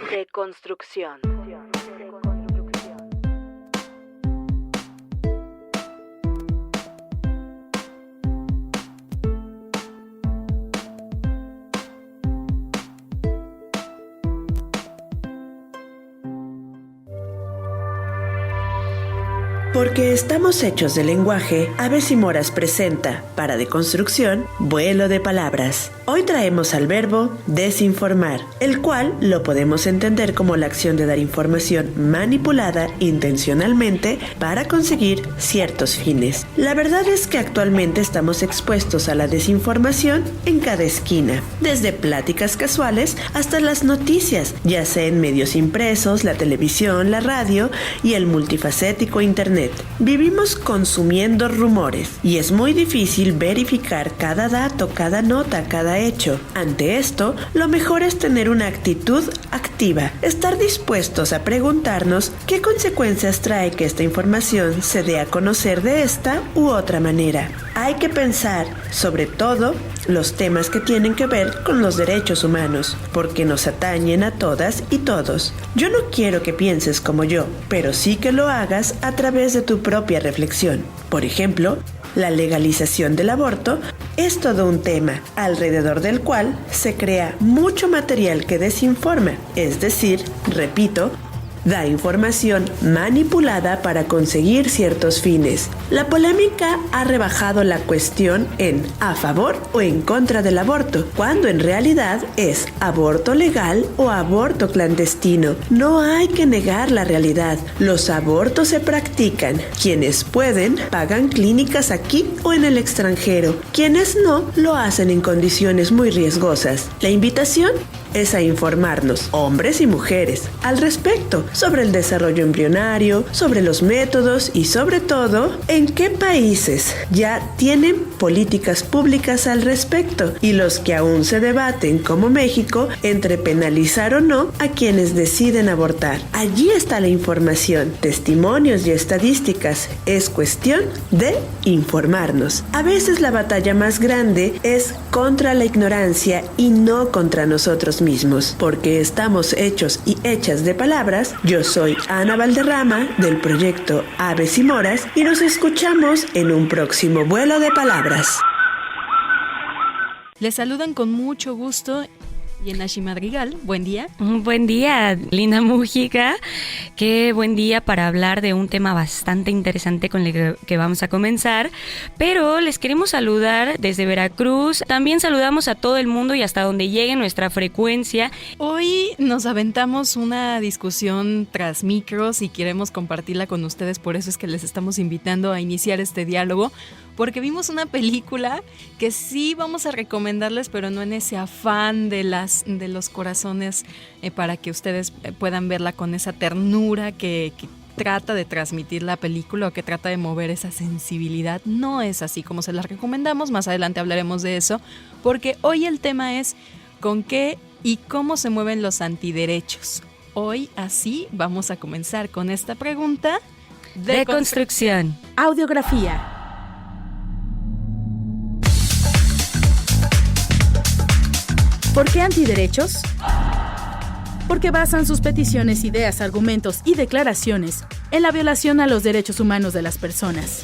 Deconstrucción. Porque estamos hechos de lenguaje, Aves y Moras presenta, para Deconstrucción, Vuelo de Palabras. Hoy traemos al verbo desinformar, el cual lo podemos entender como la acción de dar información manipulada intencionalmente para conseguir ciertos fines. La verdad es que actualmente estamos expuestos a la desinformación en cada esquina, desde pláticas casuales hasta las noticias, ya sea en medios impresos, la televisión, la radio y el multifacético Internet. Vivimos consumiendo rumores y es muy difícil verificar cada dato, cada nota, cada hecho. Ante esto, lo mejor es tener una actitud activa, estar dispuestos a preguntarnos qué consecuencias trae que esta información se dé a conocer de esta u otra manera. Hay que pensar, sobre todo, los temas que tienen que ver con los derechos humanos, porque nos atañen a todas y todos. Yo no quiero que pienses como yo, pero sí que lo hagas a través de tu propia reflexión. Por ejemplo, la legalización del aborto es todo un tema, alrededor del cual se crea mucho material que desinforma, es decir, repito, da información manipulada para conseguir ciertos fines. La polémica ha rebajado la cuestión en a favor o en contra del aborto, cuando en realidad es aborto legal o aborto clandestino. No hay que negar la realidad. Los abortos se practican. Quienes pueden, pagan clínicas aquí o en el extranjero. Quienes no, lo hacen en condiciones muy riesgosas. La invitación es a informarnos, hombres y mujeres, al respecto, sobre el desarrollo embrionario, sobre los métodos y sobre todo, en qué países ya tienen políticas públicas al respecto y los que aún se debaten, como México, entre penalizar o no a quienes deciden abortar. Allí está la información, testimonios y estadísticas. Es cuestión de informarnos. A veces la batalla más grande es contra la ignorancia y no contra nosotros mismos, porque estamos hechos y hechas de palabras. Yo soy Ana Valderrama del proyecto Aves y Moras y nos escuchamos en un próximo vuelo de palabras. Les saludan con mucho gusto Yenashi Madrigal. Buen día. Buen día, Lina Mújica. Qué buen día para hablar de un tema bastante interesante con el que vamos a comenzar. Pero les queremos saludar desde Veracruz. También saludamos a todo el mundo y hasta donde llegue nuestra frecuencia. Hoy nos aventamos una discusión tras micros y queremos compartirla con ustedes. Por eso es que les estamos invitando a iniciar este diálogo, porque vimos una película que sí vamos a recomendarles, pero no en ese afán de los corazones, para que ustedes puedan verla con esa ternura que trata de transmitir la película o que trata de mover esa sensibilidad. No es así como se las recomendamos. Más adelante hablaremos de eso, porque hoy el tema es con qué y cómo se mueven los antiderechos. Hoy así vamos a comenzar con esta pregunta. Deconstrucción. Audiografía. ¿Por qué antiderechos? Porque basan sus peticiones, ideas, argumentos y declaraciones en la violación a los derechos humanos de las personas.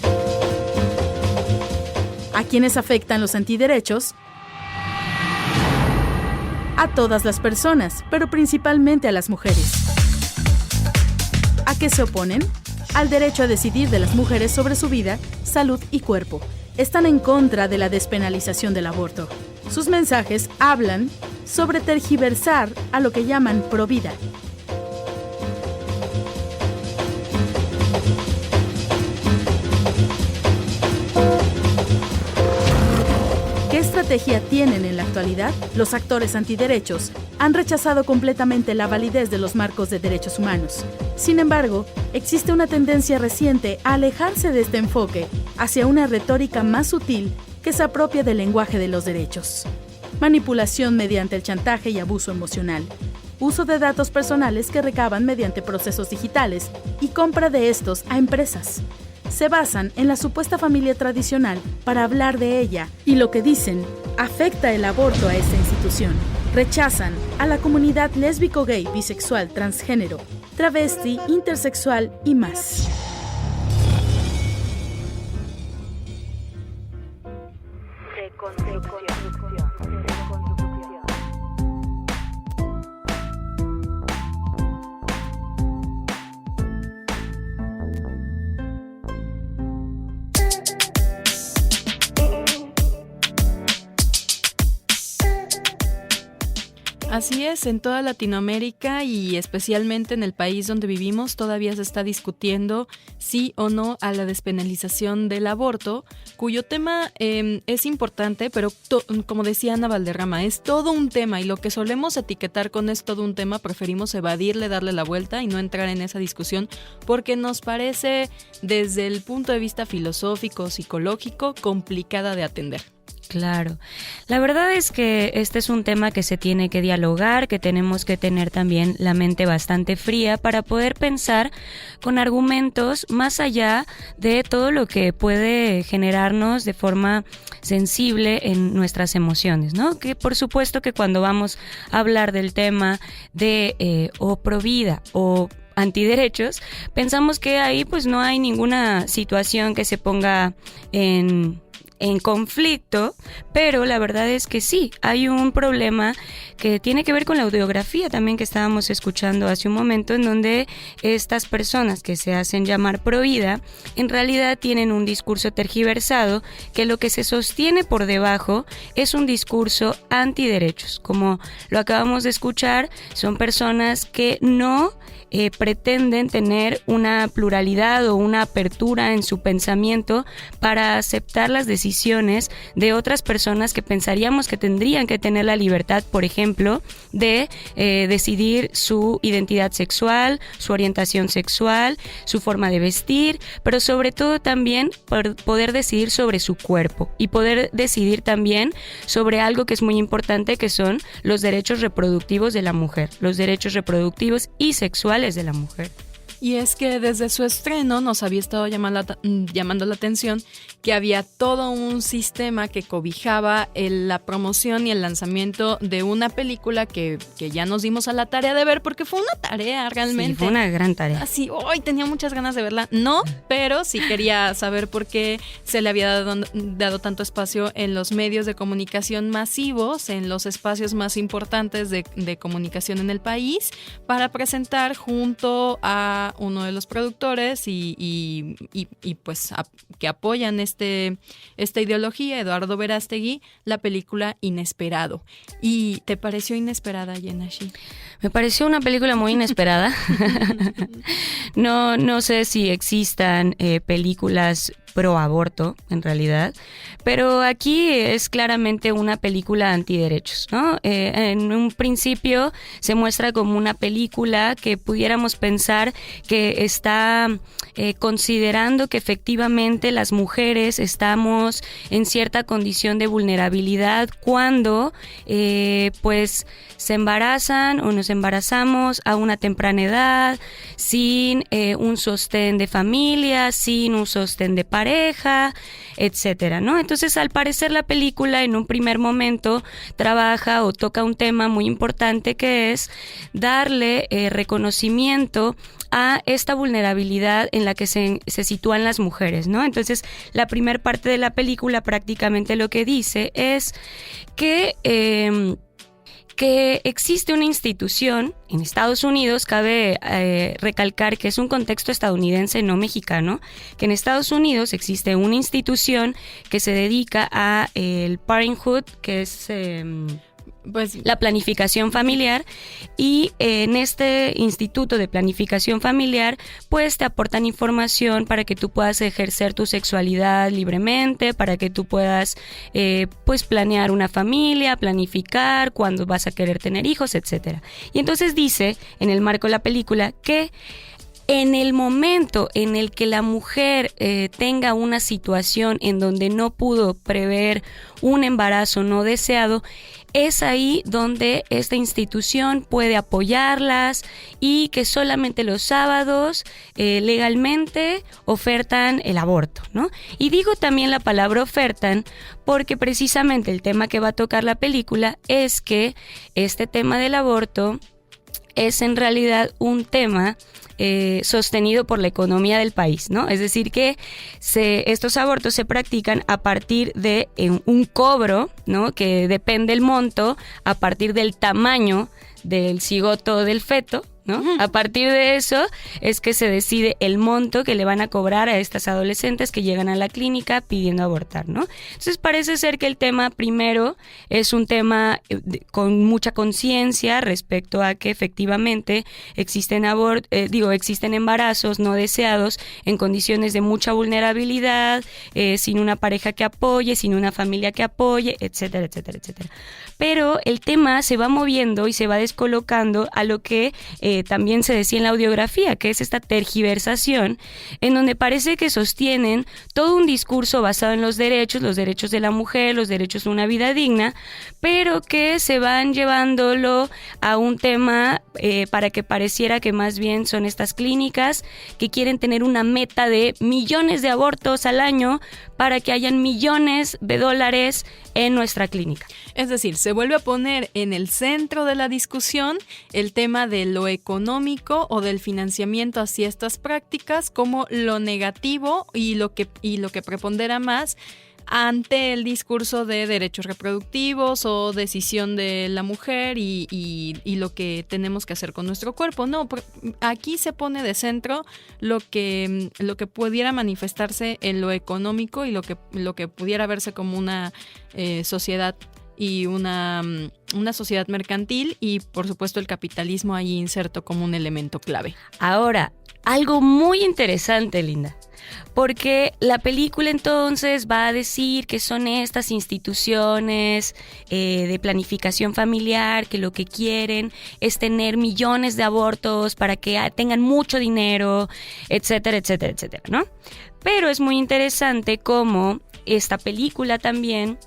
¿A quiénes afectan los antiderechos? A todas las personas, pero principalmente a las mujeres. ¿A qué se oponen? Al derecho a decidir de las mujeres sobre su vida, salud y cuerpo. Están en contra de la despenalización del aborto. Sus mensajes hablan sobre tergiversar a lo que llaman provida. ¿Qué estrategia tienen en la actualidad? Los actores antiderechos han rechazado completamente la validez de los marcos de derechos humanos. Sin embargo, existe una tendencia reciente a alejarse de este enfoque hacia una retórica más sutil que se apropia del lenguaje de los derechos. Manipulación mediante el chantaje y abuso emocional. Uso de datos personales que recaban mediante procesos digitales y compra de estos a empresas. Se basan en la supuesta familia tradicional para hablar de ella y lo que dicen afecta el aborto a esta institución. Rechazan a la comunidad lésbico, gay, bisexual, transgénero, travesti, intersexual y más. Así es, en toda Latinoamérica y especialmente en el país donde vivimos todavía se está discutiendo sí o no a la despenalización del aborto, cuyo tema es importante, pero como decía Ana Valderrama, es todo un tema y lo que solemos etiquetar con es todo un tema preferimos evadirle, darle la vuelta y no entrar en esa discusión porque nos parece desde el punto de vista filosófico, psicológico, complicada de atender. Claro, la verdad es que este es un tema que se tiene que dialogar, que tenemos que tener también la mente bastante fría para poder pensar con argumentos más allá de todo lo que puede generarnos de forma sensible en nuestras emociones, ¿no? Que por supuesto que cuando vamos a hablar del tema de o provida o antiderechos, pensamos que ahí pues no hay ninguna situación que se ponga en conflicto, pero la verdad es que sí, hay un problema que tiene que ver con la audiografía también que estábamos escuchando hace un momento, en donde estas personas que se hacen llamar provida, en realidad tienen un discurso tergiversado que lo que se sostiene por debajo es un discurso antiderechos. Como lo acabamos de escuchar, son personas que no pretenden tener una pluralidad o una apertura en su pensamiento para aceptar las decisiones de otras personas que pensaríamos que tendrían que tener la libertad, por ejemplo, de decidir su identidad sexual, su orientación sexual, su forma de vestir, pero sobre todo también poder decidir sobre su cuerpo y poder decidir también sobre algo que es muy importante, que son los derechos reproductivos de la mujer, los derechos reproductivos y sexuales de la mujer. Y es que desde su estreno nos había estado llamando la atención que había todo un sistema que cobijaba la promoción y el lanzamiento de una película que ya nos dimos a la tarea de ver, porque fue una tarea realmente. Sí, fue una gran tarea. Así, hoy tenía muchas ganas de verla. No, pero sí quería saber por qué se le había dado tanto espacio en los medios de comunicación masivos, en los espacios más importantes de comunicación en el país, para presentar junto a uno de los productores y pues que apoyan esta ideología, Eduardo Verástegui, la película Inesperado. ¿Y te pareció inesperada, Yenashi? Me pareció una película muy inesperada. No sé si existan películas pro aborto en realidad, pero aquí es claramente una película antiderechos, ¿no? En un principio se muestra como una película que pudiéramos pensar que está considerando que efectivamente las mujeres estamos en cierta condición de vulnerabilidad cuando pues se embarazan o nos embarazamos a una temprana edad, sin un sostén de familia, sin un sostén de pareja, etcétera, ¿no? Entonces, al parecer la película en un primer momento trabaja o toca un tema muy importante, que es darle reconocimiento a esta vulnerabilidad en la que se sitúan las mujeres, ¿no? Entonces, la primera parte de la película prácticamente lo que dice es que existe una institución en Estados Unidos, cabe recalcar que es un contexto estadounidense, no mexicano, que en Estados Unidos existe una institución que se dedica a el parenthood, que es pues la planificación familiar, y en este instituto de planificación familiar pues te aportan información para que tú puedas ejercer tu sexualidad libremente, para que tú puedas pues planear una familia, planificar cuándo vas a querer tener hijos, etcétera. Y entonces dice en el marco de la película que En el momento en el que la mujer tenga una situación en donde no pudo prever un embarazo no deseado, es ahí donde esta institución puede apoyarlas y que solamente los sábados legalmente ofertan el aborto, ¿no? Y digo también la palabra ofertan porque precisamente el tema que va a tocar la película es que este tema del aborto es en realidad un tema sostenido por la economía del país, ¿no? Es decir, que estos abortos se practican a partir de un cobro, ¿no? Que depende del monto, a partir del tamaño del cigoto del feto, ¿no? A partir de eso es que se decide el monto que le van a cobrar a estas adolescentes que llegan a la clínica pidiendo abortar, ¿no? Entonces parece ser que el tema primero es un tema con mucha conciencia respecto a que efectivamente existen embarazos no deseados en condiciones de mucha vulnerabilidad, sin una pareja que apoye, sin una familia que apoye, etcétera, etcétera, etcétera. Pero el tema se va moviendo y se va descolocando a lo que también se decía en la audiografía, que es esta tergiversación en donde parece que sostienen todo un discurso basado en los derechos de la mujer, los derechos de una vida digna, pero que se van llevándolo a un tema para que pareciera que más bien son estas clínicas que quieren tener una meta de millones de abortos al año para que hayan millones de dólares en nuestra clínica. Es decir, se vuelve a poner en el centro de la discusión el tema de lo económico o del financiamiento hacia estas prácticas como lo negativo y lo que prepondera más ante el discurso de derechos reproductivos o decisión de la mujer y lo que tenemos que hacer con nuestro cuerpo. No, aquí se pone de centro lo que pudiera manifestarse en lo económico y lo que pudiera verse como una sociedad y una sociedad mercantil y por supuesto el capitalismo ahí inserto como un elemento clave. Ahora, algo muy interesante, Linda, porque la película entonces va a decir que son estas instituciones de planificación familiar que lo que quieren es tener millones de abortos para que tengan mucho dinero, etcétera, etcétera, etcétera, ¿no? Pero es muy interesante cómo esta película también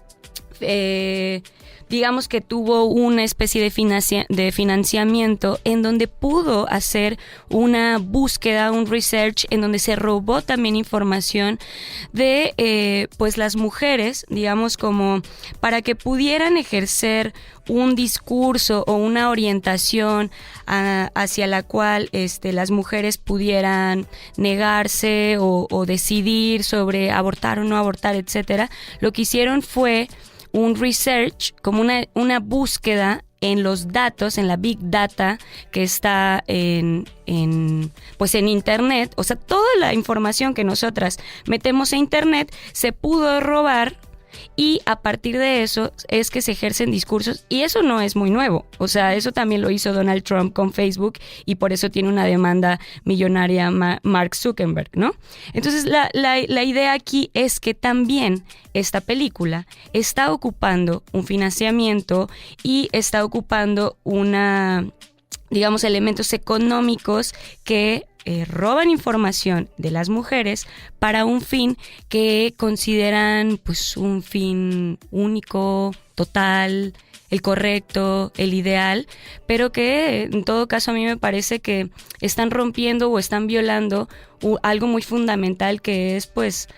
digamos que tuvo una especie de financiamiento en donde pudo hacer una búsqueda, un research, en donde se robó también información de pues las mujeres, digamos, como para que pudieran ejercer un discurso o una orientación hacia la cual las mujeres pudieran negarse o decidir sobre abortar o no abortar, etcétera. Lo que hicieron fue un research, como una búsqueda en los datos, en la big data que está en internet. O sea, toda la información que nosotras metemos a internet se pudo robar y a partir de eso es que se ejercen discursos y eso no es muy nuevo. O sea, eso también lo hizo Donald Trump con Facebook y por eso tiene una demanda millonaria Mark Zuckerberg, ¿no? Entonces la idea aquí es que también esta película está ocupando un financiamiento y está ocupando elementos económicos que roban información de las mujeres para un fin que consideran pues un fin único, total, el correcto, el ideal, pero que en todo caso a mí me parece que están rompiendo o están violando algo muy fundamental que es pues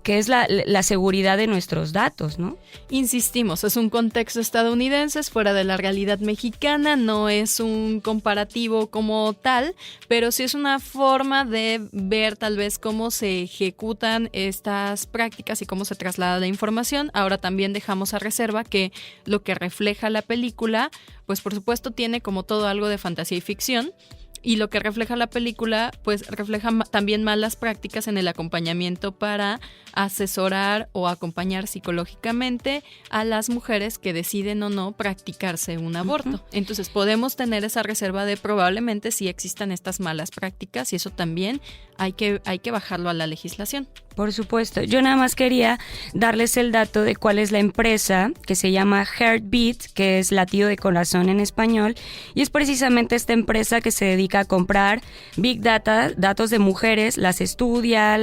que es la seguridad de nuestros datos, ¿no? Insistimos, es un contexto estadounidense, es fuera de la realidad mexicana, no es un comparativo como tal, pero sí es una forma de ver tal vez cómo se ejecutan estas prácticas y cómo se traslada la información. Ahora también dejamos a reserva que lo que refleja la película, pues por supuesto tiene como todo algo de fantasía y ficción. Y lo que refleja la película, pues refleja también malas prácticas en el acompañamiento para asesorar o acompañar psicológicamente a las mujeres que deciden o no practicarse un aborto. Uh-huh. Entonces podemos tener esa reserva de probablemente sí existan estas malas prácticas y eso también hay que bajarlo a la legislación. Por supuesto. Yo nada más quería darles el dato de cuál es la empresa, que se llama Heartbeat, que es latido de corazón en español, y es precisamente esta empresa que se dedica a comprar Big Data, datos de mujeres, las estudia,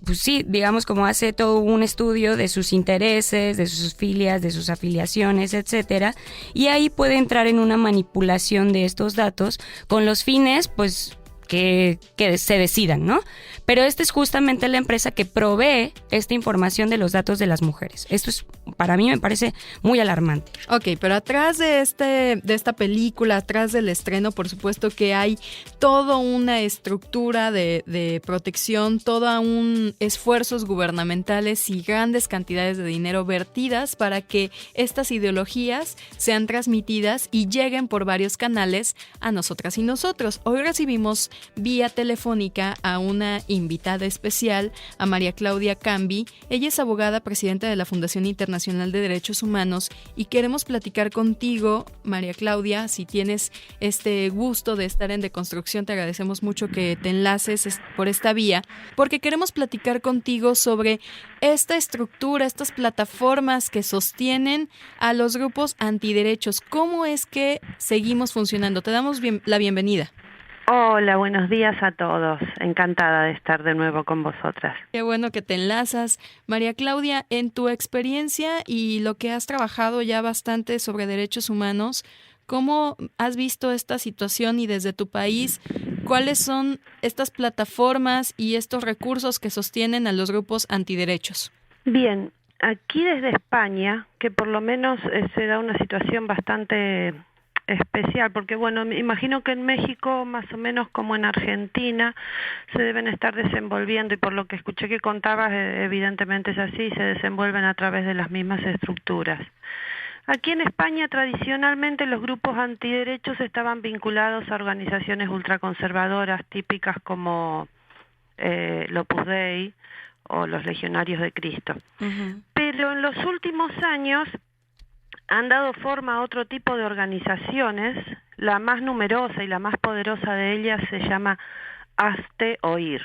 pues sí, digamos como hace todo un estudio de sus intereses, de sus filias, de sus afiliaciones, etcétera, y ahí puede entrar en una manipulación de estos datos con los fines, pues, que se decidan, ¿no? Pero esta es justamente la empresa que provee esta información de los datos de las mujeres. Esto es, para mí me parece muy alarmante. Ok, pero atrás de esta película, atrás del estreno, por supuesto que hay toda una estructura de protección, todo un esfuerzos gubernamentales y grandes cantidades de dinero vertidas para que estas ideologías sean transmitidas y lleguen por varios canales a nosotras y nosotros. Hoy recibimos vía telefónica a una invitada especial, a María Claudia Cambi. Ella es abogada, presidenta de la Fundación Internacional de Derechos Humanos, y queremos platicar contigo, María Claudia. Si tienes este gusto de estar en Deconstrucción, te agradecemos mucho que te enlaces por esta vía, porque queremos platicar contigo sobre esta estructura, estas plataformas que sostienen a los grupos antiderechos. ¿Cómo es que seguimos funcionando? Te damos la bienvenida. Hola, buenos días a todos. Encantada de estar de nuevo con vosotras. Qué bueno que te enlazas. María Claudia, en tu experiencia y lo que has trabajado ya bastante sobre derechos humanos, ¿cómo has visto esta situación y desde tu país, cuáles son estas plataformas y estos recursos que sostienen a los grupos antiderechos? Bien, aquí desde España, que por lo menos se da una situación bastante especial, porque bueno, me imagino que en México, más o menos como en Argentina, se deben estar desenvolviendo, y por lo que escuché que contabas, evidentemente es así, se desenvuelven a través de las mismas estructuras. Aquí en España, tradicionalmente, los grupos antiderechos estaban vinculados a organizaciones ultraconservadoras, típicas como el Opus Dei o los Legionarios de Cristo. Uh-huh. Pero en los últimos años han dado forma a otro tipo de organizaciones. La más numerosa y la más poderosa de ellas se llama Hazte Oír.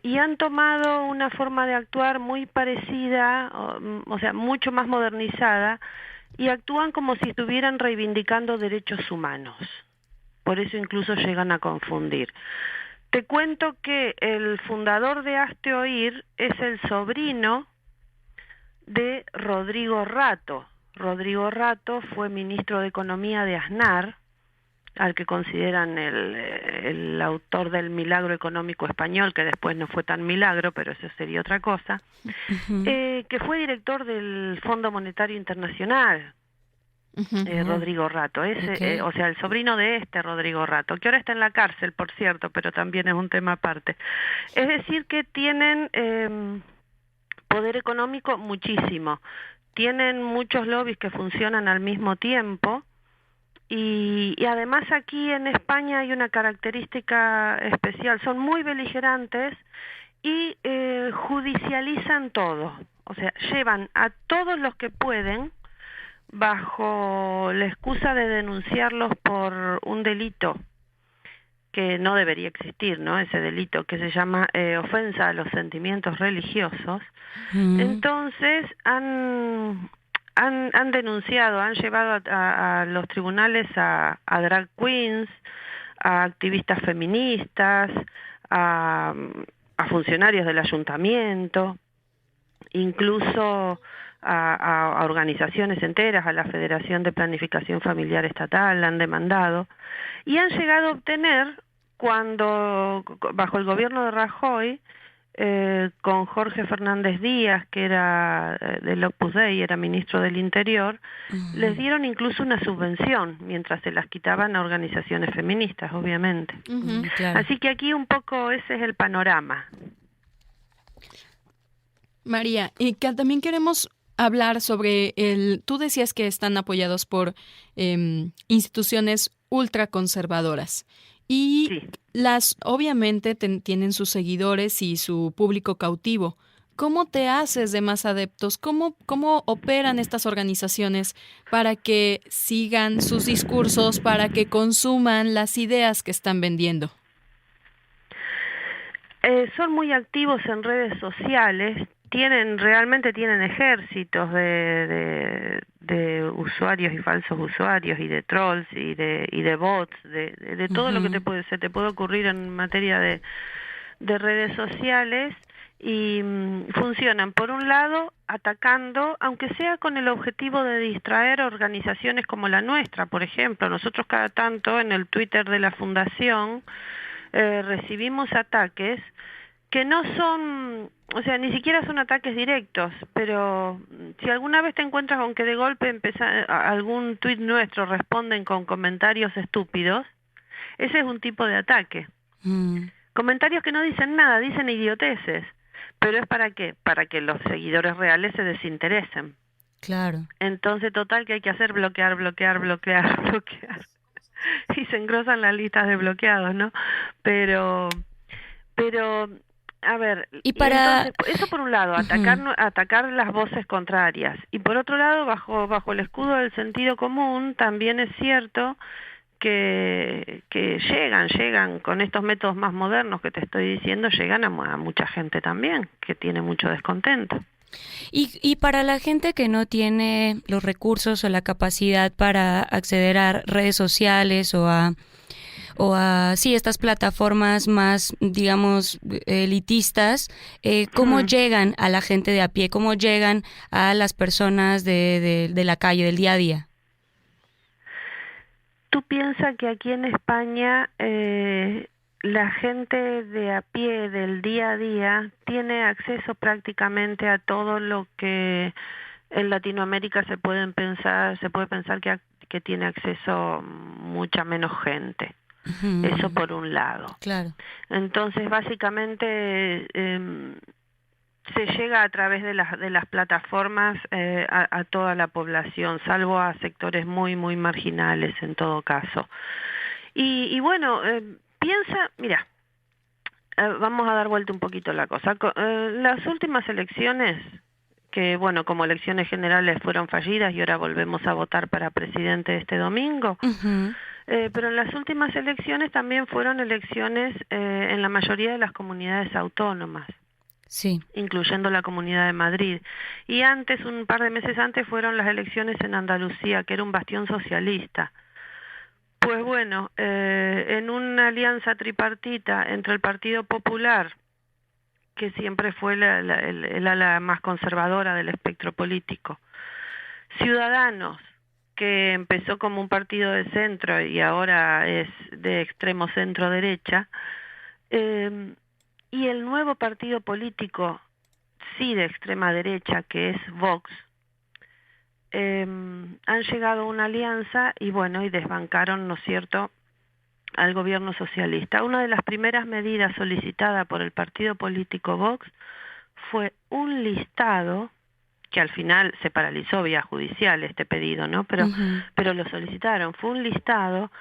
Y han tomado una forma de actuar muy parecida, o sea, mucho más modernizada, y actúan como si estuvieran reivindicando derechos humanos. Por eso incluso llegan a confundir. Te cuento que el fundador de Hazte Oír es el sobrino de Rodrigo Rato. Rodrigo Rato fue ministro de Economía de Aznar, al que consideran el autor del milagro económico español, que después no fue tan milagro, pero eso sería otra cosa, uh-huh. Que fue director del Fondo Monetario Internacional, uh-huh. Rodrigo Rato, okay. O sea, el sobrino de este Rodrigo Rato, que ahora está en la cárcel, por cierto, pero también es un tema aparte. Es decir, que tienen poder económico muchísimo, tienen muchos lobbies que funcionan al mismo tiempo, y además aquí en España hay una característica especial: son muy beligerantes y judicializan todo, o sea, llevan a todos los que pueden bajo la excusa de denunciarlos por un delito que no debería existir, ¿no? Ese delito que se llama ofensa a los sentimientos religiosos. Mm. Entonces han denunciado, han llevado a los tribunales a drag queens, a activistas feministas, a funcionarios del ayuntamiento, incluso a organizaciones enteras, a la Federación de Planificación Familiar Estatal, la han demandado, y han llegado a obtener, cuando bajo el gobierno de Rajoy, con Jorge Fernández Díaz, que era del Opus Dei, era ministro del Interior, uh-huh. les dieron incluso una subvención, mientras se las quitaban a organizaciones feministas, obviamente. Uh-huh, claro. Así que aquí un poco ese es el panorama. María, y que también queremos hablar sobre tú decías que están apoyados por instituciones ultraconservadoras y sí. Las obviamente tienen sus seguidores y su público cautivo. ¿Cómo te haces de más adeptos? ¿Cómo operan estas organizaciones para que sigan sus discursos, para que consuman las ideas que están vendiendo? Son muy activos en redes sociales, realmente tienen ejércitos de usuarios y falsos usuarios y de trolls y de bots, de todo lo que se te puede ocurrir en materia de redes sociales, y funcionan por un lado atacando, aunque sea con el objetivo de distraer organizaciones como la nuestra. Por ejemplo, nosotros cada tanto en el Twitter de la Fundación recibimos ataques que no son, o sea, ni siquiera son ataques directos, pero si alguna vez te encuentras con que de golpe algún tuit nuestro responden con comentarios estúpidos, ese es un tipo de ataque. Comentarios que no dicen nada, dicen idioteces, pero ¿es para qué? Para que los seguidores reales se desinteresen. Claro. Entonces, total, que hay que hacer bloquear. Y se engrosan las listas de bloqueados, ¿no? Pero a ver, entonces, eso por un lado, atacar las voces contrarias, y por otro lado, bajo el escudo del sentido común, también es cierto que llegan con estos métodos más modernos que te estoy diciendo, llegan a mucha gente también, que tiene mucho descontento. Y para la gente que no tiene los recursos o la capacidad para acceder a redes sociales o a estas plataformas más, digamos, elitistas, ¿cómo llegan a la gente de a pie? ¿Cómo llegan a las personas de la calle, del día a día? Tú piensas que aquí en España la gente de a pie del día a día tiene acceso prácticamente a todo lo que en Latinoamérica se puede pensar que tiene acceso mucha menos gente. Eso por un lado. Claro. Entonces, básicamente se llega a través de las plataformas a toda la población, salvo a sectores muy, muy marginales en todo caso. Y bueno, mira, vamos a dar vuelta un poquito la cosa. Las últimas elecciones, que bueno, como elecciones generales fueron fallidas y ahora volvemos a votar para presidente este domingo, pero en las últimas elecciones también fueron elecciones en la mayoría de las comunidades autónomas. Sí. Incluyendo la Comunidad de Madrid. Y antes, un par de meses antes, fueron las elecciones en Andalucía, que era un bastión socialista. Pues bueno, en una alianza tripartita entre el Partido Popular, que siempre fue el ala más conservadora del espectro político, Ciudadanos, que empezó como un partido de centro y ahora es de extremo centro-derecha, y el nuevo partido político, sí de extrema derecha, que es Vox, han llegado a una alianza y bueno, y desbancaron, ¿no es cierto?, al gobierno socialista. Una de las primeras medidas solicitadas por el partido político Vox fue un listado, que al final se paralizó vía judicial este pedido, ¿no? Pero lo solicitaron, fue un listado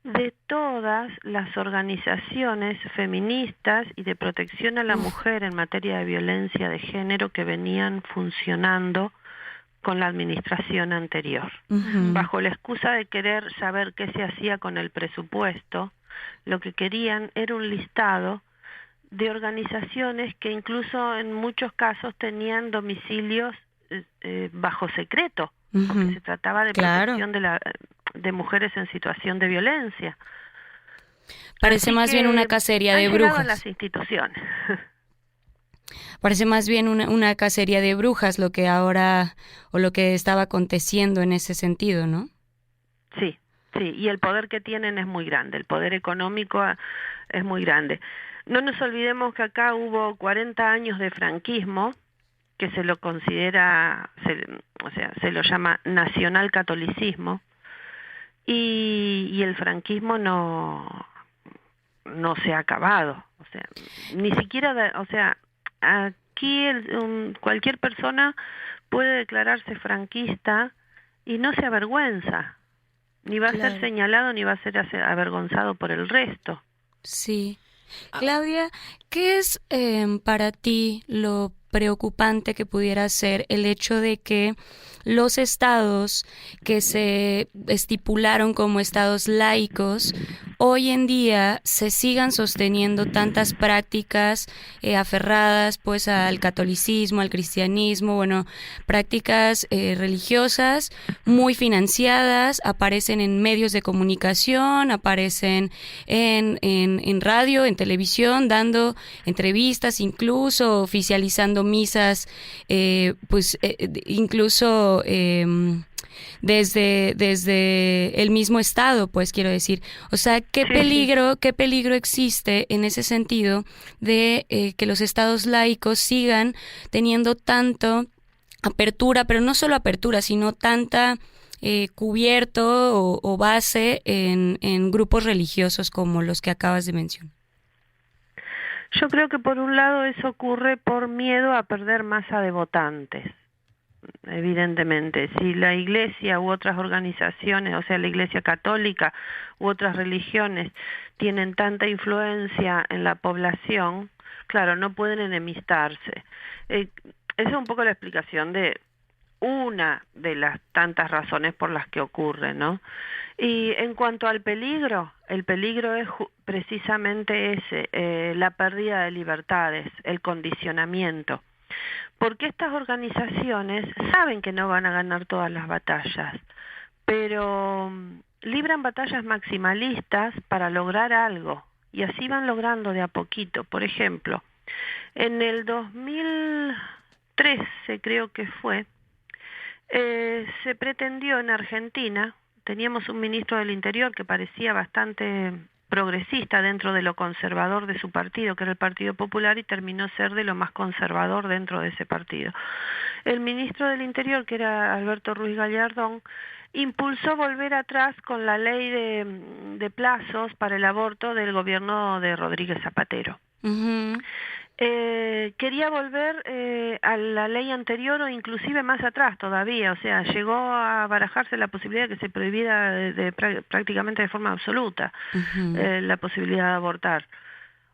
de todas las organizaciones feministas y de protección a la mujer en materia de violencia de género que venían funcionando con la administración anterior. Bajo la excusa de querer saber qué se hacía con el presupuesto, lo que querían era un listado de organizaciones que incluso en muchos casos tenían domicilios bajo secreto, porque se trataba de protección de mujeres en situación de violencia. Parece Así más bien una cacería de brujas. A las instituciones. Parece más bien una cacería de brujas lo que ahora, o lo que estaba aconteciendo en ese sentido, ¿no? Sí, y el poder que tienen es muy grande, el poder económico es muy grande. No nos olvidemos que acá hubo 40 años de franquismo, que se lo considera, se lo llama nacionalcatolicismo, y el franquismo no se ha acabado, o sea, ni siquiera, aquí cualquier persona puede declararse franquista y no se avergüenza, ni va a ser señalado ni va a ser avergonzado por el resto. Sí. Claudia, ¿qué es para ti lo preocupante que pudiera ser el hecho de que los estados que se estipularon como estados laicos hoy en día se sigan sosteniendo tantas prácticas aferradas pues al catolicismo, al cristianismo, bueno, prácticas religiosas muy financiadas, aparecen en medios de comunicación, aparecen en radio, en televisión, dando entrevistas, incluso oficializando misas, incluso desde el mismo estado, pues quiero decir. O sea, qué peligro existe en ese sentido de que los estados laicos sigan teniendo tanto apertura, pero no solo apertura, sino tanta cubierto o base en grupos religiosos como los que acabas de mencionar. Yo creo que por un lado eso ocurre por miedo a perder masa de votantes. Evidentemente, si la Iglesia u otras organizaciones, o sea, la Iglesia católica u otras religiones tienen tanta influencia en la población, claro, no pueden enemistarse. Esa es un poco la explicación de una de las tantas razones por las que ocurre, ¿no? Y en cuanto al peligro, el peligro es precisamente ese, la pérdida de libertades, el condicionamiento. Porque estas organizaciones saben que no van a ganar todas las batallas, pero libran batallas maximalistas para lograr algo, y así van logrando de a poquito. Por ejemplo, en el 2013 creo que fue, se pretendió en Argentina, teníamos un ministro del Interior que parecía bastante progresista dentro de lo conservador de su partido, que era el Partido Popular, y terminó ser de lo más conservador dentro de ese partido. El ministro del Interior, que era Alberto Ruiz Gallardón, impulsó volver atrás con la ley de plazos para el aborto del gobierno de Rodríguez Zapatero. Uh-huh. Quería volver a la ley anterior o inclusive más atrás todavía, o sea, llegó a barajarse la posibilidad de que se prohibiera prácticamente de forma absoluta la posibilidad de abortar.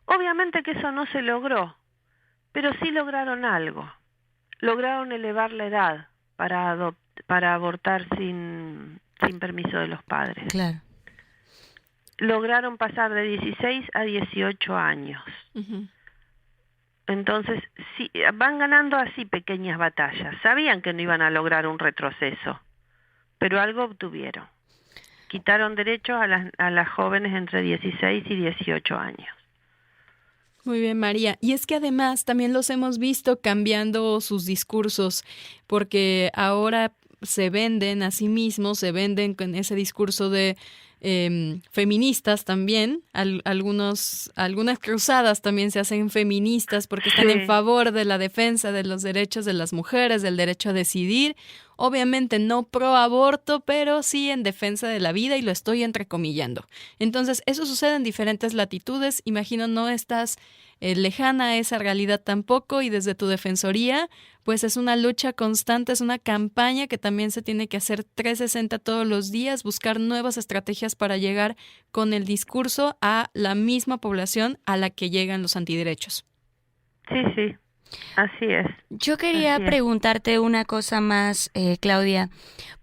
Obviamente que eso no se logró, pero sí lograron algo. Lograron elevar la edad para abortar sin permiso de los padres. Claro. Lograron pasar de 16 a 18 años. Uh-huh. Entonces, sí, van ganando así pequeñas batallas. Sabían que no iban a lograr un retroceso, pero algo obtuvieron. Quitaron derechos a las jóvenes entre 16 y 18 años. Muy bien, María. Y es que además también los hemos visto cambiando sus discursos, porque ahora se venden a sí mismos, se venden con ese discurso de feministas también, algunas cruzadas también se hacen feministas porque están en favor de la defensa de los derechos de las mujeres, del derecho a decidir, obviamente no pro aborto, pero sí en defensa de la vida, y lo estoy entrecomillando. Entonces, eso sucede en diferentes latitudes, imagino no estás lejana a esa realidad tampoco, y desde tu defensoría, pues es una lucha constante, es una campaña que también se tiene que hacer 360 todos los días, buscar nuevas estrategias para llegar con el discurso a la misma población a la que llegan los antiderechos. Sí, así es. Yo quería preguntarte una cosa más, Claudia.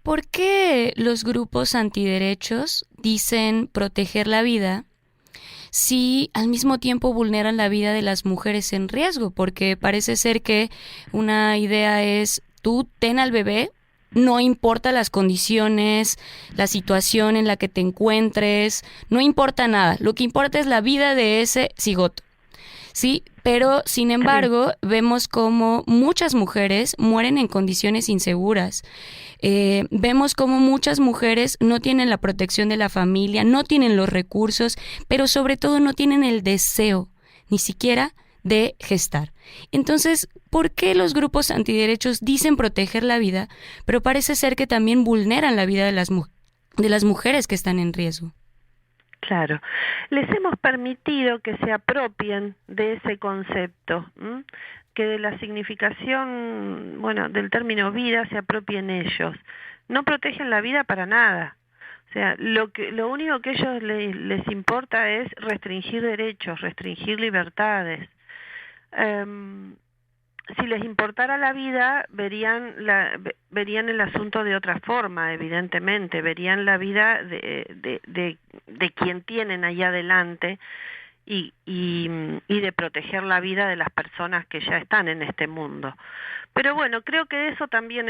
¿Por qué los grupos antiderechos dicen proteger la vida si al mismo tiempo vulneran la vida de las mujeres en riesgo? Porque parece ser que una idea es, tú ten al bebé, no importa las condiciones, la situación en la que te encuentres, no importa nada, lo que importa es la vida de ese cigoto. Sí, pero sin embargo vemos como muchas mujeres mueren en condiciones inseguras. Vemos como muchas mujeres no tienen la protección de la familia, no tienen los recursos, pero sobre todo no tienen el deseo, ni siquiera de gestar. Entonces, ¿por qué los grupos antiderechos dicen proteger la vida, pero parece ser que también vulneran la vida de las mujeres que están en riesgo? Claro, les hemos permitido que se apropien de ese concepto, que de la significación, del término vida se apropien ellos. No protegen la vida para nada. O sea, lo único que a ellos les importa es restringir derechos, restringir libertades. si les importara la vida, verían el asunto de otra forma, evidentemente, verían la vida de quien tienen ahí adelante y de proteger la vida de las personas que ya están en este mundo. Pero bueno, creo que de eso también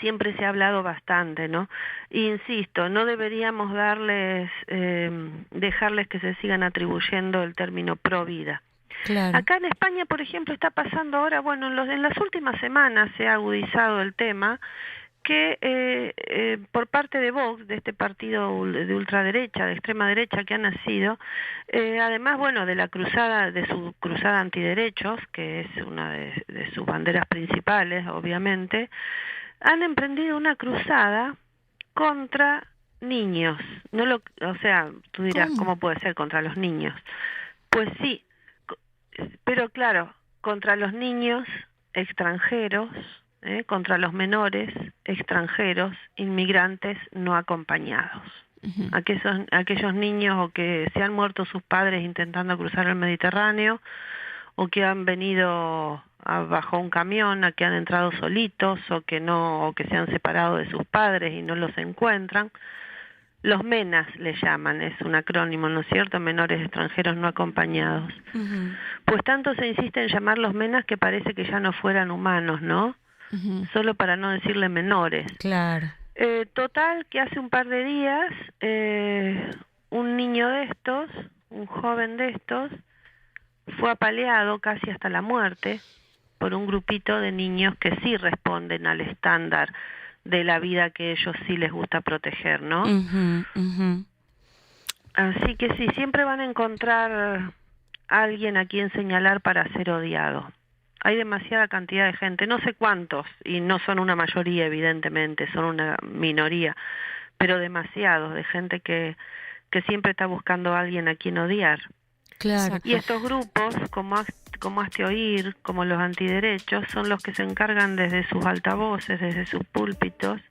siempre se ha hablado bastante, ¿no? Insisto, no deberíamos dejarles que se sigan atribuyendo el término pro vida. Claro. Acá en España, por ejemplo, está pasando ahora, bueno, en las últimas semanas se ha agudizado el tema que por parte de Vox, de este partido de ultraderecha, de extrema derecha que ha nacido, además, bueno, de su cruzada antiderechos, que es una de sus banderas principales, obviamente, han emprendido una cruzada contra niños. O sea, tú dirás, ¿cómo puede ser contra los niños? Pues sí, pero claro, contra los niños extranjeros, contra los menores extranjeros, inmigrantes no acompañados. Uh-huh. Aquellos niños o que se han muerto sus padres intentando cruzar el Mediterráneo, o que han venido bajo un camión, a que han entrado solitos, o que se han separado de sus padres y no los encuentran. Los MENAS le llaman, es un acrónimo, ¿no es cierto? Menores extranjeros no acompañados. Uh-huh. Pues tanto se insiste en llamarlos MENAS que parece que ya no fueran humanos, ¿no? Uh-huh. Solo para no decirle menores. Claro. Total, que hace un par de días, un niño de estos, un joven de estos, fue apaleado casi hasta la muerte por un grupito de niños que sí responden al estándar de la vida que ellos sí les gusta proteger, ¿no? Uh-huh, uh-huh. Así que sí, siempre van a encontrar a alguien a quien señalar para ser odiado. Hay demasiada cantidad de gente, no sé cuántos, y no son una mayoría evidentemente, son una minoría, pero demasiados, de gente que siempre está buscando a alguien a quien odiar. Claro. Y estos grupos, como hazte oír, como los antiderechos, son los que se encargan desde sus altavoces, desde sus púlpitos,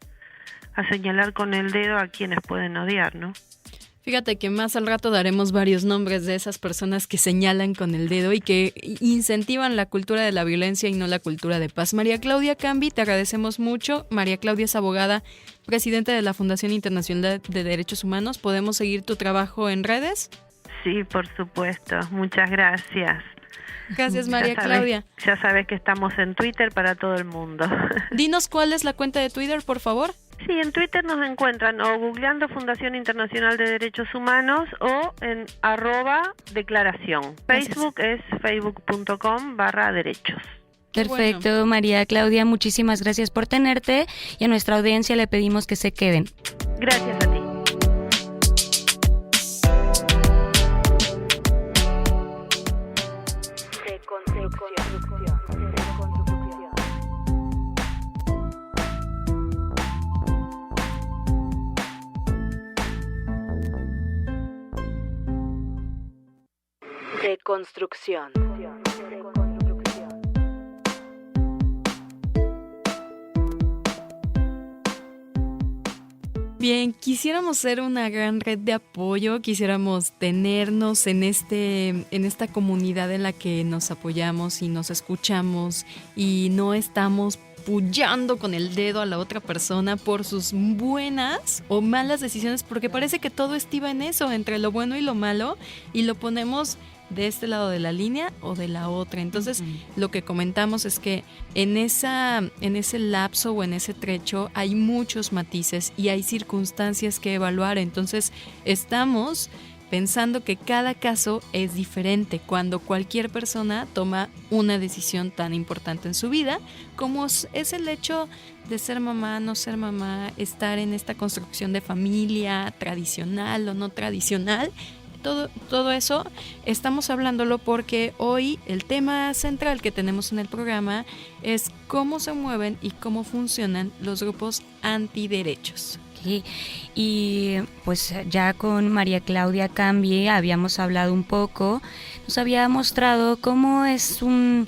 a señalar con el dedo a quienes pueden odiar, ¿no? Fíjate que más al rato daremos varios nombres de esas personas que señalan con el dedo y que incentivan la cultura de la violencia y no la cultura de paz. María Claudia Cambi, te agradecemos mucho. María Claudia es abogada, presidenta de la Fundación Internacional de Derechos Humanos. ¿Podemos seguir tu trabajo en redes? Sí, por supuesto. Muchas gracias. Gracias, María Claudia. Ya sabes que estamos en Twitter para todo el mundo. Dinos cuál es la cuenta de Twitter, por favor. Sí, en Twitter nos encuentran o googleando Fundación Internacional de Derechos Humanos o en @declaración. Facebook es facebook.com/derechos. Perfecto, bueno. María Claudia, muchísimas gracias por tenerte y a nuestra audiencia le pedimos que se queden. Gracias a ti. Deconstrucción. Bien, quisiéramos ser una gran red de apoyo, quisiéramos tenernos en esta comunidad en la que nos apoyamos y nos escuchamos y no estamos pullando con el dedo a la otra persona por sus buenas o malas decisiones, porque parece que todo estriba en eso, entre lo bueno y lo malo, y lo ponemos de este lado de la línea o de la otra. Entonces, lo que comentamos es que en ese lapso o en ese trecho hay muchos matices y hay circunstancias que evaluar. Entonces, estamos pensando que cada caso es diferente cuando cualquier persona toma una decisión tan importante en su vida como es el hecho de ser mamá, no ser mamá, estar en esta construcción de familia tradicional o no tradicional. Todo eso estamos hablándolo porque hoy el tema central que tenemos en el programa es cómo se mueven y cómo funcionan los grupos antiderechos. Y pues ya con María Claudia Cambi habíamos hablado un poco, nos había mostrado cómo es una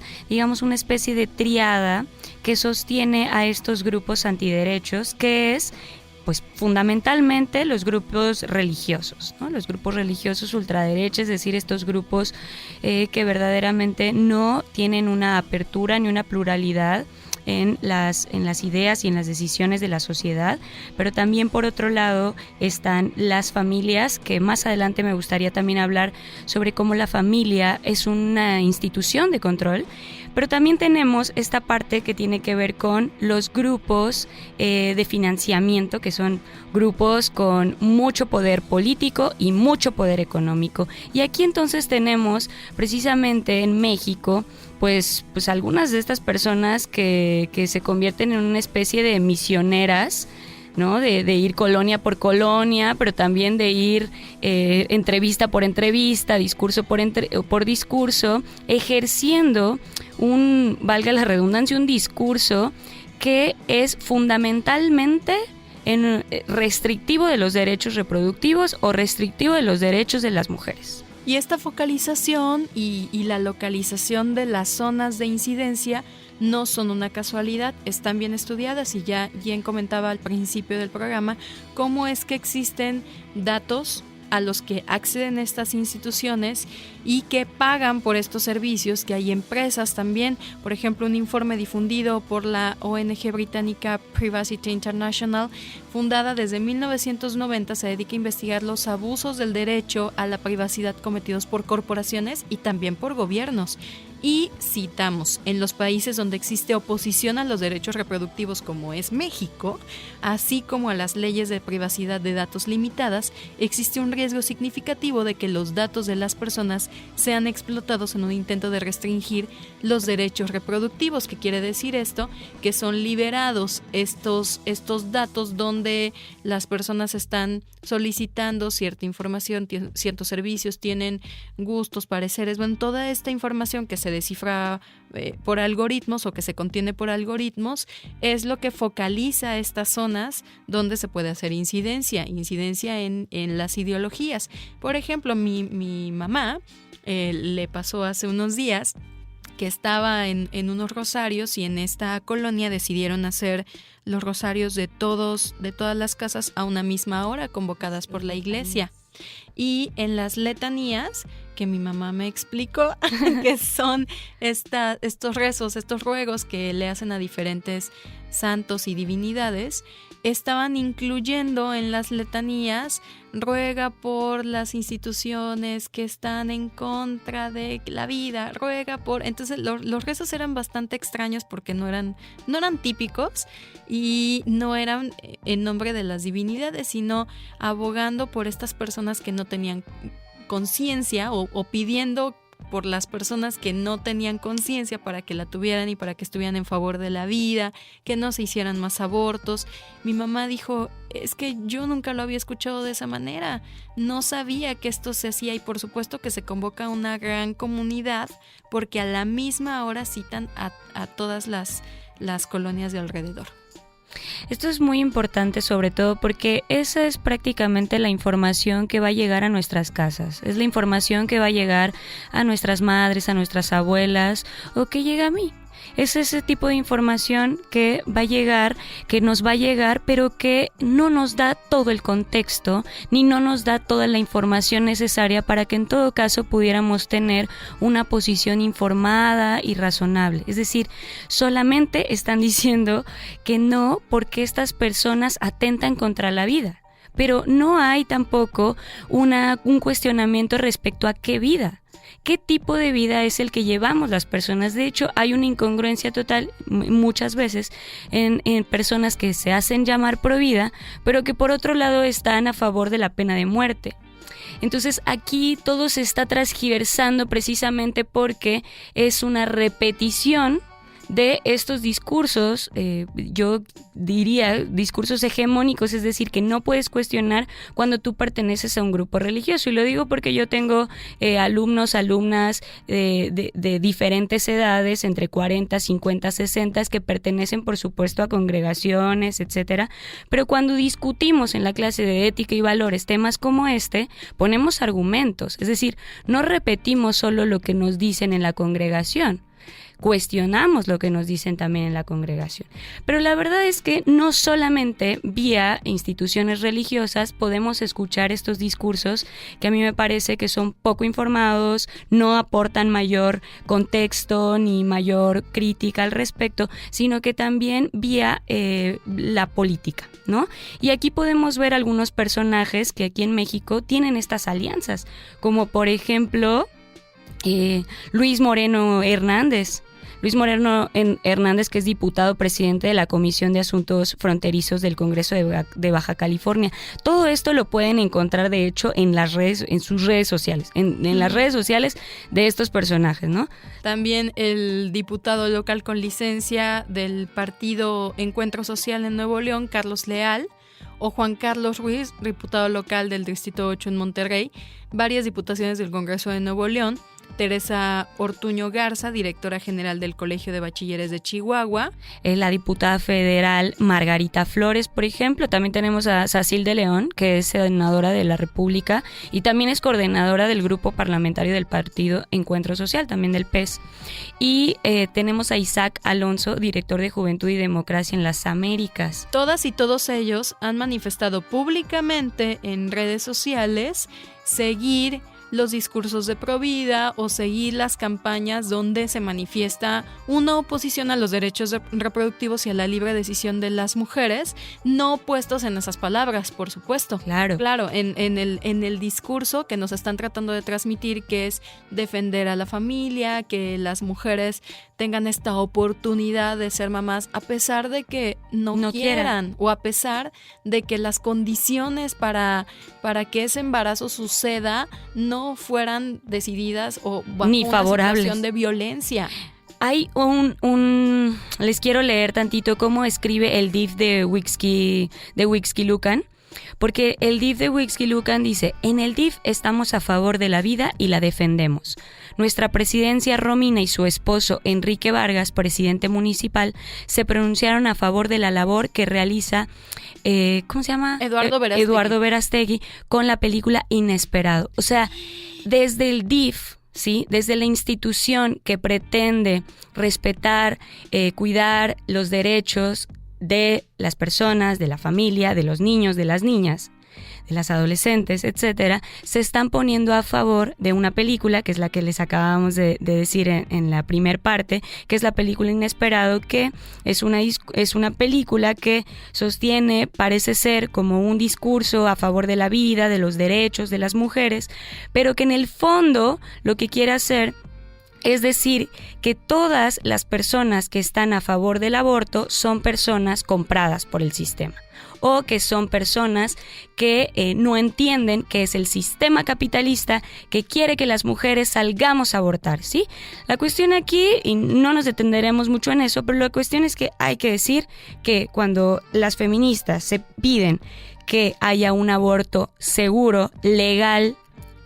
especie de triada que sostiene a estos grupos antiderechos, que es pues fundamentalmente los grupos religiosos, ¿no? Los grupos religiosos ultraderecha, es decir, estos grupos que verdaderamente no tienen una apertura ni una pluralidad en las ideas y en las decisiones de la sociedad, pero también por otro lado están las familias, que más adelante me gustaría también hablar sobre cómo la familia es una institución de control, pero también tenemos esta parte que tiene que ver con los grupos de financiamiento, que son grupos con mucho poder político y mucho poder económico. Y aquí entonces tenemos precisamente en México pues algunas de estas personas que se convierten en una especie de misioneras, ¿no? De ir colonia por colonia, pero también de ir entrevista por entrevista, discurso por discurso, ejerciendo valga la redundancia, un discurso que es fundamentalmente restrictivo de los derechos reproductivos o restrictivo de los derechos de las mujeres. Y esta focalización y la localización de las zonas de incidencia no son una casualidad, están bien estudiadas, y ya Jen comentaba al principio del programa cómo es que existen datos a los que acceden estas instituciones y que pagan por estos servicios, que hay empresas también. Por ejemplo, un informe difundido por la ONG británica Privacy International, fundada desde 1990, se dedica a investigar los abusos del derecho a la privacidad cometidos por corporaciones y también por gobiernos. Y citamos, en los países donde existe oposición a los derechos reproductivos, como es México, así como a las leyes de privacidad de datos limitadas, existe un riesgo significativo de que los datos de las personas sean explotados en un intento de restringir los derechos reproductivos. ¿Qué quiere decir esto? Que son liberados estos datos donde las personas están solicitando cierta información, ciertos servicios, tienen gustos, pareceres, bueno, toda esta información que se descifra por algoritmos o que se contiene por algoritmos es lo que focaliza estas zonas donde se puede hacer incidencia en las ideologías. Por ejemplo, mi mamá le pasó hace unos días que estaba en unos rosarios, y en esta colonia decidieron hacer los rosarios de todas las casas a una misma hora, convocadas por la iglesia. Y en las letanías, que mi mamá me explicó, que son estos rezos, estos ruegos que le hacen a diferentes santos y divinidades, estaban incluyendo en las letanías: ruega por las instituciones que están en contra de la vida, ruega por... Entonces los rezos eran bastante extraños porque no eran típicos, y no eran en nombre de las divinidades, sino abogando por estas personas que no tenían conciencia, o pidiendo por las personas que no tenían conciencia para que la tuvieran y para que estuvieran en favor de la vida, que no se hicieran más abortos. Mi mamá dijo: es que yo nunca lo había escuchado de esa manera, no sabía que esto se hacía. Y por supuesto que se convoca a una gran comunidad, porque a la misma hora citan a todas las colonias de alrededor. Esto es muy importante, sobre todo porque esa es prácticamente la información que va a llegar a nuestras casas, es la información que va a llegar a nuestras madres, a nuestras abuelas, o que llega a mí. Es ese tipo de información que nos va a llegar, pero que no nos da todo el contexto, ni no nos da toda la información necesaria para que en todo caso pudiéramos tener una posición informada y razonable. Es decir, solamente están diciendo que no porque estas personas atentan contra la vida, pero no hay tampoco un cuestionamiento respecto a qué vida. ¿Qué tipo de vida es el que llevamos las personas? De hecho, hay una incongruencia total muchas veces en personas que se hacen llamar pro vida, pero que por otro lado están a favor de la pena de muerte. Entonces aquí todo se está transgiversando precisamente porque es una repetición de estos discursos, yo diría discursos hegemónicos, es decir, que no puedes cuestionar cuando tú perteneces a un grupo religioso. Y lo digo porque yo tengo alumnas de diferentes edades, entre 40, 50, 60, que pertenecen por supuesto a congregaciones, etcétera. Pero cuando discutimos en la clase de ética y valores temas como este, ponemos argumentos, es decir, no repetimos solo lo que nos dicen en la congregación, cuestionamos lo que nos dicen también en la congregación. Pero la verdad es que no solamente vía instituciones religiosas podemos escuchar estos discursos que a mí me parece que son poco informados, no aportan mayor contexto ni mayor crítica al respecto, sino que también vía la política, ¿no? Y aquí podemos ver algunos personajes que aquí en México tienen estas alianzas, como por ejemplo Luis Moreno Hernández, que es diputado presidente de la Comisión de Asuntos Fronterizos del Congreso de Baja California. Todo esto lo pueden encontrar, de hecho, en sus redes sociales, en las redes sociales de estos personajes, ¿no? También el diputado local con licencia del partido Encuentro Social en Nuevo León, Carlos Leal, o Juan Carlos Ruiz, diputado local del Distrito 8 en Monterrey, varias diputaciones del Congreso de Nuevo León, Teresa Ortuño Garza, directora general del Colegio de Bachilleres de Chihuahua. La diputada federal Margarita Flores, por ejemplo. También tenemos a Sacil de León, que es senadora de la República y también es coordinadora del grupo parlamentario del partido Encuentro Social, también del PES. Y tenemos a Isaac Alonso, director de Juventud y Democracia en las Américas. Todas y todos ellos han manifestado públicamente en redes sociales seguir los discursos de provida o seguir las campañas donde se manifiesta una oposición a los derechos reproductivos y a la libre decisión de las mujeres, no puestos en esas palabras, por supuesto. Claro, en el discurso que nos están tratando de transmitir, que es defender a la familia, que las mujeres tengan esta oportunidad de ser mamás a pesar de que no quieran o a pesar de que las condiciones para que ese embarazo suceda no fueran decididas o bajo ni favorables, una situación de violencia. Hay les quiero leer tantito cómo escribe el DIF de Huixquilucan, porque el DIF de Huixquilucan dice: en el DIF estamos a favor de la vida y la defendemos. Nuestra presidencia Romina y su esposo Enrique Vargas, presidente municipal, se pronunciaron a favor de la labor que realiza ¿cómo se llama? Eduardo Verástegui con la película Inesperado. O sea, desde el DIF, ¿sí? Desde la institución que pretende respetar, cuidar los derechos de las personas, de la familia, de los niños, de las niñas, de las adolescentes, etcétera, se están poniendo a favor de una película, que es la que les acabamos de decir en la primer parte, que es la película Inesperado, que es una película que sostiene, parece ser, como un discurso a favor de la vida, de los derechos de las mujeres, pero que en el fondo lo que quiere hacer es decir que todas las personas que están a favor del aborto son personas compradas por el sistema, o que son personas que no entienden que es el sistema capitalista que quiere que las mujeres salgamos a abortar, ¿sí? La cuestión aquí, y no nos detendremos mucho en eso, pero la cuestión es que hay que decir que cuando las feministas se piden que haya un aborto seguro, legal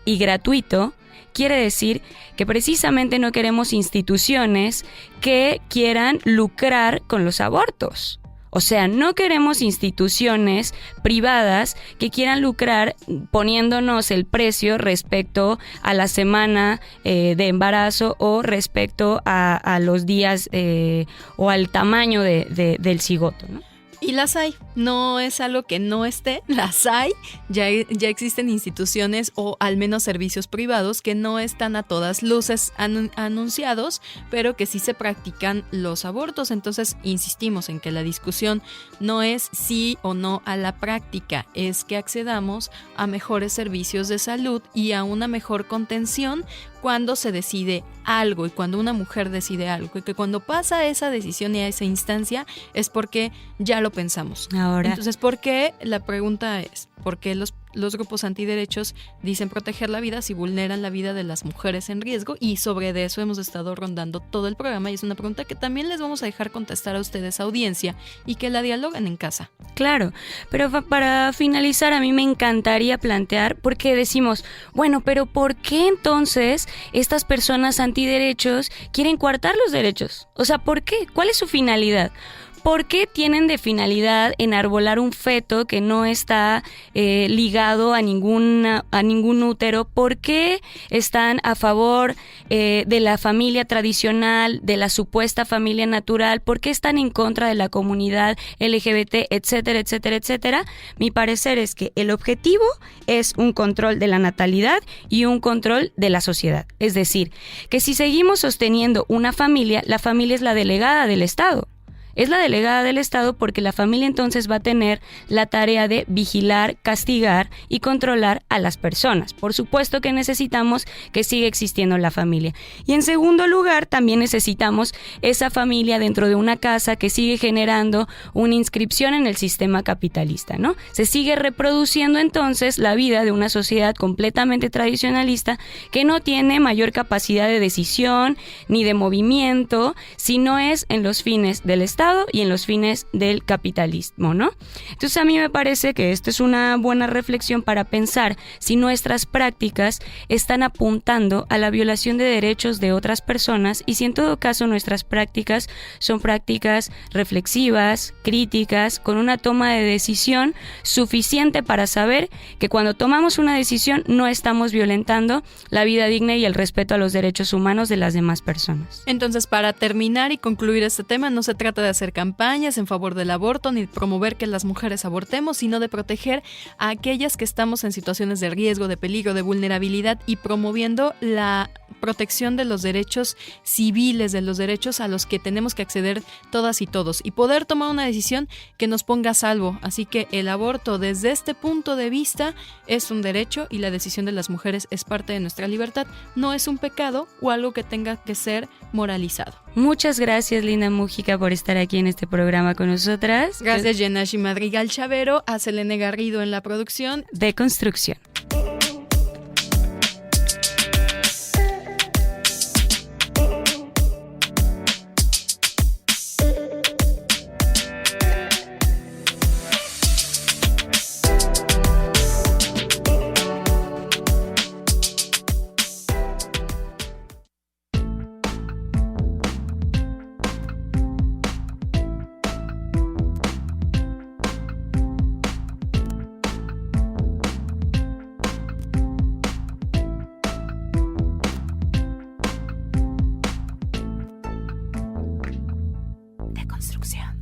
y gratuito, quiere decir que precisamente no queremos instituciones que quieran lucrar con los abortos. O sea, no queremos instituciones privadas que quieran lucrar poniéndonos el precio respecto a la semana de embarazo o respecto a los días o al tamaño del cigoto, ¿no? Y las hay, no es algo que no esté, las hay, ya existen instituciones o al menos servicios privados que no están a todas luces anunciados, pero que sí se practican los abortos. Entonces insistimos en que la discusión no es sí o no a la práctica, es que accedamos a mejores servicios de salud y a una mejor contención cuando se decide algo y cuando una mujer decide algo, y que cuando pasa esa decisión y a esa instancia es porque ya lo pensamos. Ahora, entonces, ¿por qué? La pregunta es, ¿por qué los grupos antiderechos dicen proteger la vida si vulneran la vida de las mujeres en riesgo? Y sobre eso hemos estado rondando todo el programa y es una pregunta que también les vamos a dejar contestar a ustedes, audiencia, y que la dialoguen en casa. Claro, pero para finalizar a mí me encantaría plantear, porque decimos, bueno, pero ¿por qué entonces estas personas antiderechos quieren coartar los derechos? O sea, ¿por qué? ¿Cuál es su finalidad? porque tienen de finalidad enarbolar un feto que no está ligado a ningún útero, porque están a favor de la familia tradicional, de la supuesta familia natural, porque están en contra de la comunidad LGBT, etcétera, etcétera, etcétera. Mi parecer es que el objetivo es un control de la natalidad y un control de la sociedad. Es decir, que si seguimos sosteniendo una familia, la familia es la delegada del Estado. Es la delegada del Estado porque la familia entonces va a tener la tarea de vigilar, castigar y controlar a las personas. Por supuesto que necesitamos que siga existiendo la familia. Y en segundo lugar, también necesitamos esa familia dentro de una casa que sigue generando una inscripción en el sistema capitalista, ¿no? Se sigue reproduciendo entonces la vida de una sociedad completamente tradicionalista que no tiene mayor capacidad de decisión ni de movimiento, si no es en los fines del Estado y en los fines del capitalismo, ¿no? Entonces a mí me parece que esto es una buena reflexión para pensar si nuestras prácticas están apuntando a la violación de derechos de otras personas y si en todo caso nuestras prácticas son prácticas reflexivas, críticas, con una toma de decisión suficiente para saber que cuando tomamos una decisión no estamos violentando la vida digna y el respeto a los derechos humanos de las demás personas. Entonces, para terminar y concluir este tema, no se trata de hacer campañas en favor del aborto ni promover que las mujeres abortemos, sino de proteger a aquellas que estamos en situaciones de riesgo, de peligro, de vulnerabilidad y promoviendo la protección de los derechos civiles, de los derechos a los que tenemos que acceder todas y todos y poder tomar una decisión que nos ponga a salvo. Así que el aborto desde este punto de vista es un derecho y la decisión de las mujeres es parte de nuestra libertad, no es un pecado o algo que tenga que ser moralizado. Muchas gracias, Linda Mújica, por estar aquí en este programa con nosotras. Gracias, Yenashi Madrigal Chavero, a Selene Garrido en la producción de Construcción. Construcción.